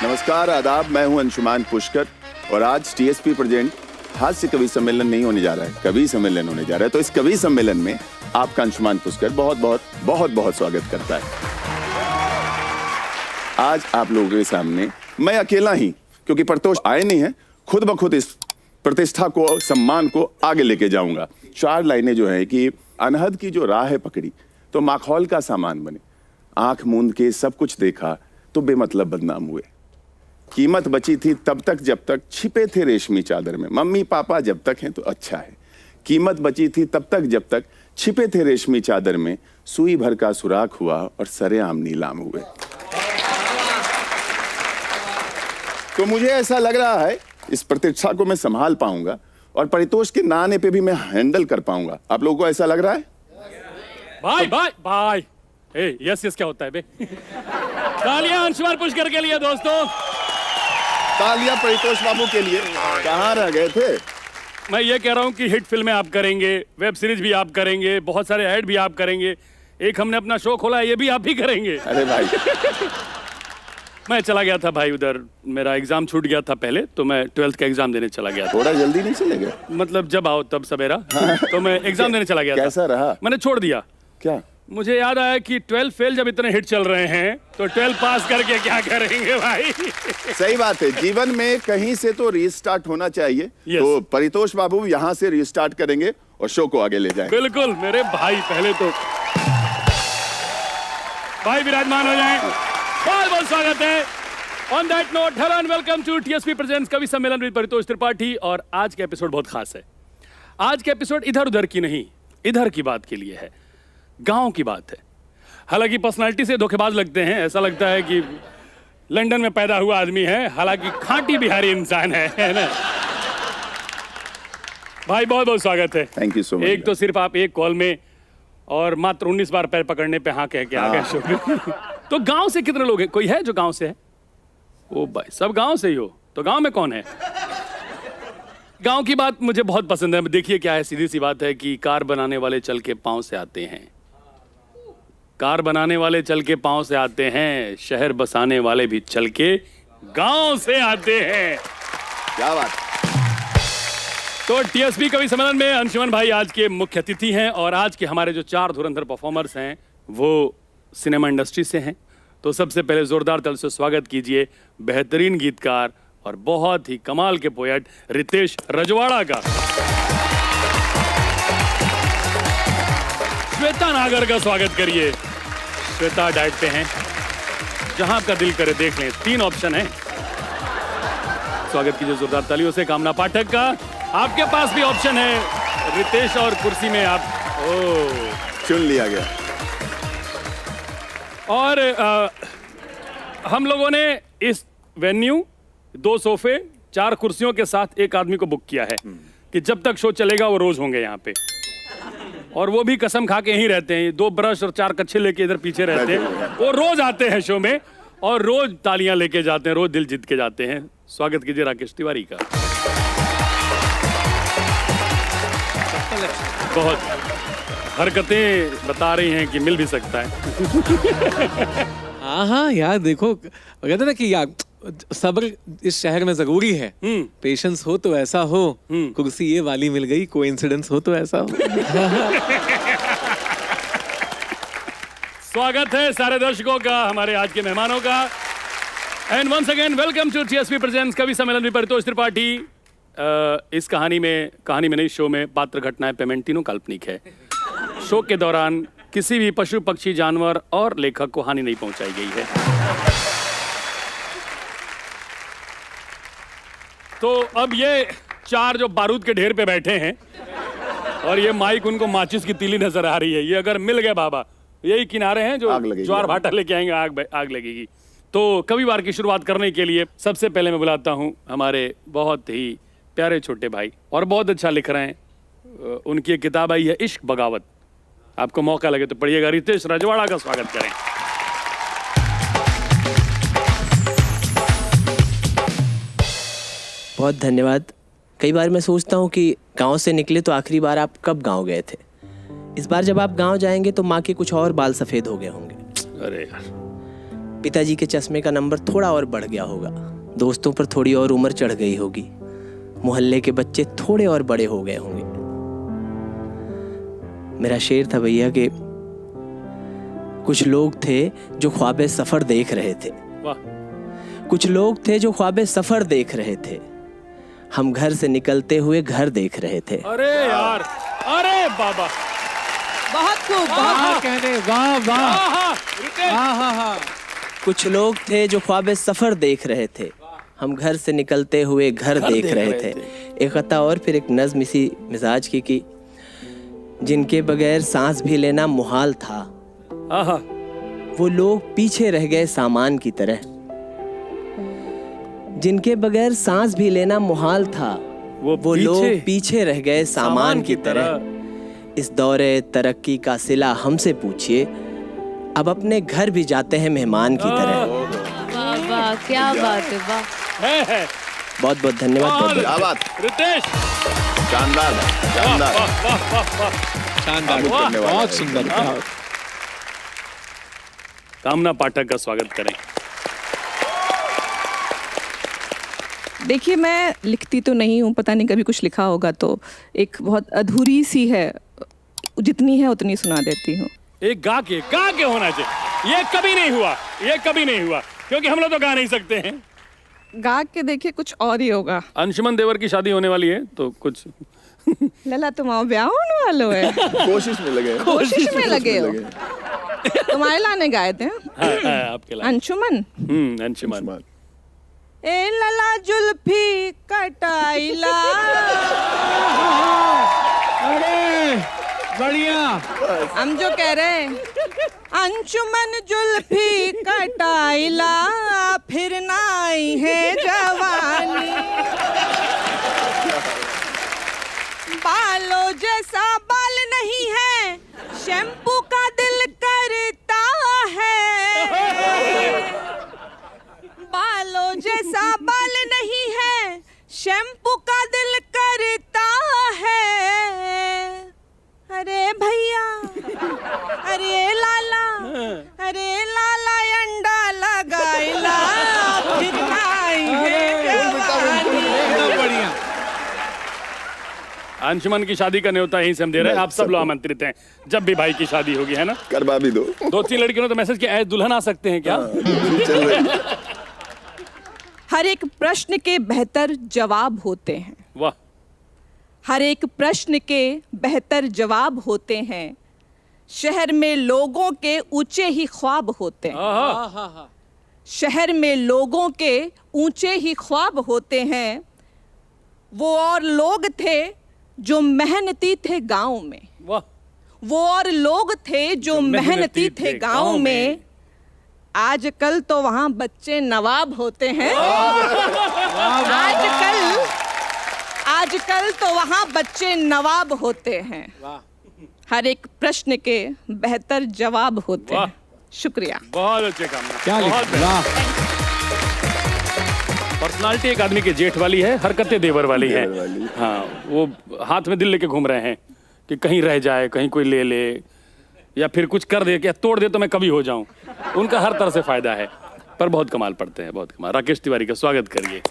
नमस्कार, आदाब। मैं हूं अंशुमान पुष्कर और आज टीएसपी प्रेजेंट हास्य कवि सम्मेलन नहीं होने जा रहा है, कवि सम्मेलन होने जा रहा है। तो इस कवि सम्मेलन में आपका अंशुमान पुष्कर बहुत बहुत बहुत बहुत स्वागत करता है। आज आप लोगों के सामने मैं अकेला ही, क्योंकि परतोष आए नहीं है, खुद ब खुद इस प्रतिष्ठा को, सम्मान को आगे लेके जाऊंगा। 4 लाइनें जो है कि अनहद की जो राह है पकड़ी तो माखौल का सामान बने, आंख मूंद के सब कुछ देखा तो बेमतलब बदनाम हुए। कीमत बची थी तब तक जब तक छिपे थे रेशमी चादर में, मम्मी पापा जब तक हैं तो अच्छा है। कीमत बची थी तब तक जब तक छिपे थे रेशमी चादर में, सुई भर का सुराख हुआ और सरेआम नीलाम हुए। तो मुझे ऐसा लग रहा है इस प्रतिष्ठा को मैं संभाल पाऊंगा और परितोष के ना आने पे भी मैं हैंडल कर पाऊंगा। आप लोगों को ऐसा लग रहा है? Bye bye bye. Yes yes क्या होता है बे? तालियां अंशुमान पुष्कर के लिए दोस्तों। तालियां परितोष बाबू के लिए। कहाँ रह गए थे? मैं ये कह रहा हूँ कि हिट फिल्में आप करेंगे, वेब सीरीज भी आप करेंगे, बहुत सारे ऐड भी आप करेंगे, एक हमने अपना शो खोला है ये भी आप ही करेंगे। अरे भाई मैं चला गया था भाई उधर, मेरा एग्जाम छूट गया था पहले, तो मैं 12th का एग्जाम देने चला गया था। थोड़ा जल्दी नहीं चले गए? मतलब जब आओ तब सवेरा। तो मैं एग्जाम देने चला गया था। कैसा रहा? मैंने छोड़ दिया। क्या? मुझे याद आया कि 12 फेल जब इतने हिट चल रहे हैं तो 12 पास करके क्या करेंगे भाई। सही बात है, जीवन में कहीं से तो रीस्टार्ट होना चाहिए। Yes. तो परितोष बाबू यहाँ से रीस्टार्ट करेंगे और शो को आगे ले जाएंगे। बिल्कुल मेरे भाई, पहले तो भाई विराजमान हो जाएं। बहुत बहुत स्वागत है। On that note, hello and welcome to TSP presents कवि सम्मेलन विद परितोष त्रिपाठी। और आज का एपिसोड बहुत खास है। आज का एपिसोड इधर उधर की नहीं, इधर की बात के लिए है, गांव की बात है। हालांकि पर्सनालिटी से धोखेबाज लगते हैं, ऐसा लगता है कि लंदन में पैदा हुआ आदमी है, हालांकि खांटी बिहारी इंसान है ना भाई। बहुत बहुत स्वागत है। Thank you so much. एक तो सिर्फ आप एक कॉल में और मात्र 19 बार पैर पकड़ने पे हाँ कह के आ गए शो में। तो गांव से कितने लोग हैं? कोई है जो गांव से है? ओ भाई, सब गांव से ही हो? तो गांव में कौन है? गांव की बात मुझे बहुत पसंद है। देखिए क्या है, सीधी सी बात है कि कार बनाने वाले चल के पांव से आते हैं, कार बनाने वाले चल के पांव से आते हैं, शहर बसाने वाले भी चल के गांव से आते हैं। क्या बात। तो टीएसपी कवि सम्मेलन में अंशुमन भाई आज के मुख्य अतिथि हैं और आज के हमारे जो 4 धुरंधर परफॉर्मर्स हैं वो सिनेमा इंडस्ट्री से हैं। तो सबसे पहले जोरदार तालियों से स्वागत कीजिए बेहतरीन गीतकार और बहुत ही कमाल के पोएट रितेश रजवाड़ा का। श्वेता नागर का स्वागत करिए। श्वेता डाइट पे हैं, जहां आपका दिल करे देख लें, 3 ऑप्शन हैं। स्वागत कीजिए जोरदार तालियों से कामना पाठक का। आपके पास भी ऑप्शन है, रितेश और कुर्सी में आप चुन लिया गया। और हम लोगों ने इस वेन्यू 2 सोफे 4 कुर्सियों के साथ एक आदमी को बुक किया है कि जब तक शो चलेगा वो रोज होंगे यहाँ पे, और वो भी कसम खा के यहीं रहते हैं। 2 ब्रश और 4 कच्छे लेके इधर पीछे रहते हैं। वो रोज आते हैं शो में और रोज तालियां लेके जाते हैं, रोज दिल जीत के जाते हैं। स्वागत कीजिए राकेश तिवारी का। बहुत हरकतें बता रही हैं कि मिल भी सकता है। हाँ यार, देखो कहते ना कि यार सब्र इस शहर में जरूरी है। पेशेंस हो तो ऐसा हो, कुर्सी ये वाली मिल गई, कोइंसिडेंस हो तो ऐसा हो। स्वागत है सारे दर्शकों का, हमारे आज के मेहमानों का। And once again welcome to TSP presents कवि सम्मेलन विद परितोष त्रिपाठी। इस कहानी में नहीं, शो में पात्र, घटनाएं, पेमेंट तीनों काल्पनिक है। शो के दौरान किसी भी पशु, पक्षी, जानवर और लेखक को हानि नहीं पहुंचाई गई है। तो अब ये 4 जो बारूद के ढेर पे बैठे हैं और ये माइक उनको माचिस की तीली नजर आ रही है, ये अगर मिल गए बाबा, यही किनारे हैं जो ज्वार भाटा लेके आएंगे, आग लगेगी। तो कविवार की शुरुआत करने के लिए सबसे पहले मैं बुलाता हूं हमारे बहुत ही प्यारे छोटे भाई, और बहुत अच्छा लिख रहे हैं। उनकी एक किताब आई है इश्क बगावत, आपको मौका लगे तो पढ़िएगा। रितेश रजवाड़ा का स्वागत करें। बहुत धन्यवाद। कई बार मैं सोचता हूँ कि गांव से निकले तो आखिरी बार आप कब गांव गए थे। इस बार जब आप गांव जाएंगे तो माँ के कुछ और बाल सफ़ेद हो गए होंगे। अरे यार, पिताजी के चश्मे का नंबर थोड़ा और बढ़ गया होगा, दोस्तों पर थोड़ी और उम्र चढ़ गई होगी, मोहल्ले के बच्चे थोड़े और बड़े हो गए होंगे। मेरा शेर था भैया कि कुछ लोग थे जो ख्वाबे सफर देख रहे थे, कुछ लोग थे जो ख्वाबे सफर देख रहे थे, हम घर से निकलते हुए घर देख रहे थे। अरे यार, अरे बाबा, बहुत खूब, बहुत कहने वाह वाह। रितेश, कुछ लोग थे जो ख्वाबे सफर देख रहे थे, हम घर से निकलते हुए घर देख रहे थे। एक कता और फिर एक नज्म इसी मिजाज की कि जिनके बगैर सांस भी लेना मुहाल था, आहा, वो लोग पीछे रह गए सामान की तरह। जिनके बगैर सांस भी लेना मुहाल था, वो लोग पीछे रह गए सामान की तरह। इस दौरे तरक्की का सिला हमसे पूछिए, अब अपने घर भी जाते हैं मेहमान की तरह। वाह वाह, क्या बात है, वाह। है। बहुत बहुत धन्यवाद। बहुत बहुत क्या बात, रितेश, शानदार शानदार। वाह वाह वाह वाह, शानदार, धन्यवाद। बहुत सुंदर। कामना पाठक का स्वागत करें। देखिए, मैं लिखती तो नहीं हूँ, पता नहीं कभी कुछ लिखा होगा तो एक बहुत अधूरी सी है, जितनी है उतनी सुना देती हूँ। एक गा के होना चाहिए। ये कभी नहीं हुआ, ये कभी नहीं हुआ, क्योंकि हम लोग तो गा नहीं सकते हैं। गा के देखिए, कुछ और ही होगा। अंशुमन देवर की शादी होने वाली है तो कुछ लला, तुम आओ ब्याह होने वालों है। कोशिश में लगे, कोशिश में लगे हो। तुम्हारे लाने गाए थे आपके लिए अंशुमन। अंशुमन। ए लला जुल्फी कटाइला, अरे बढ़िया। हम जो कह रहे हैं, अंशुमन जुल्फी कटाइला, फिर नाई है जवानी, बालों जैसा बाल नहीं है, शैम्पू का दिल करता है, बालों जैसा बाल नहीं है, शैम्पू का दिल करता है। अरे भैया, अरे लाला, अरे लाला अंडा लगाइला, फिर नाई है जवानी। बढ़िया। अंशुमन की शादी का न्योता यहीं से हम दे रहे हैं। आप सब लोग आमंत्रित हैं जब भी भाई की शादी होगी, है ना। करवा भी दो। 2-3 लड़कियों ने तो मैसेज किया, दुल्हन आ सकते हैं क्या। चल रही। हर एक प्रश्न के बेहतर जवाब होते हैं, वाह, हर एक प्रश्न के बेहतर जवाब होते हैं, शहर में लोगों के ऊंचे ही ख्वाब होते हैं, आहा, शहर में लोगों के ऊंचे ही ख्वाब होते हैं। वो और लोग थे जो मेहनती थे गांव में, वाह, वो और लोग थे जो मेहनती थे गांव में। आजकल तो वहाँ बच्चे नवाब होते हैं, आजकल तो वहाँ बच्चे नवाब होते हैं। हर एक प्रश्न के बेहतर जवाब होते हैं। शुक्रिया। बहुत अच्छे काम। क्या बहुत लिखा, वाह। पर्सनालिटी एक आदमी के जेठ वाली है, हरकतें देवर वाली है। देवर वाली। हाँ, वो हाथ में दिल लेके घूम रहे हैं कि कहीं रह जाए, कहीं कोई ले ले, या फिर कुछ कर दे, क्या तोड़ दे तो मैं कभी हो जाऊं। उनका हर तरह से फायदा है, पर बहुत कमाल पड़ते हैं, बहुत कमाल। राकेश तिवारी का स्वागत करिए।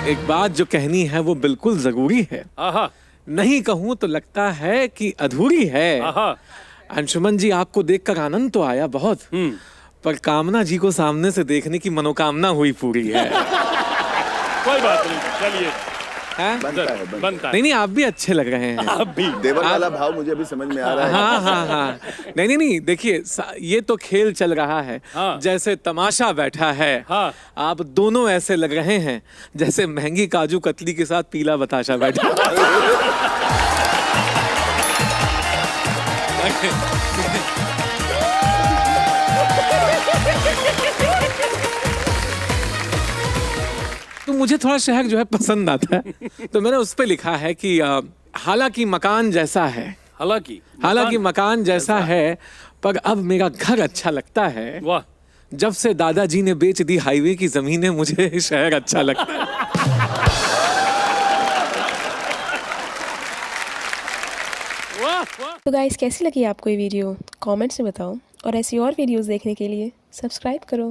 एक बात जो कहनी है वो बिल्कुल जरूरी है, आहा, नहीं कहूं तो लगता है कि अधूरी है। आहा, अंशुमन जी, आपको देखकर आनंद तो आया बहुत, पर कामना जी को सामने से देखने की मनोकामना हुई पूरी है। कोई बात नहीं, चलिए। हैं? बनता है। नहीं, आप भी अच्छे लग रहे हैं। आप भी। देवर वाला भाव मुझे अभी समझ में आ रहा है। हाँ। नहीं, देखिए, ये तो खेल चल रहा है, हाँ। जैसे तमाशा बैठा है। हाँ। आप दोनों ऐसे लग रहे हैं जैसे महंगी काजू कतली के साथ पीला बताशा बैठा। तो मुझे थोड़ा शहर जो है पसंद आता है, तो मैंने उस पे लिखा है कि हालांकि मकान जैसा है, हालांकि मकान जैसा है, पर अब मेरा घर अच्छा लगता है। वाह, जब से दादाजी ने बेच दी हाईवे की जमीनें, मुझे शहर अच्छा लगता है। वाह, वाह। तो गाइस कैसी लगी आपको ये वीडियो कमेंट्स में बताओ और ऐसी और वीडियोस देखने के लिए सब्सक्राइब करो।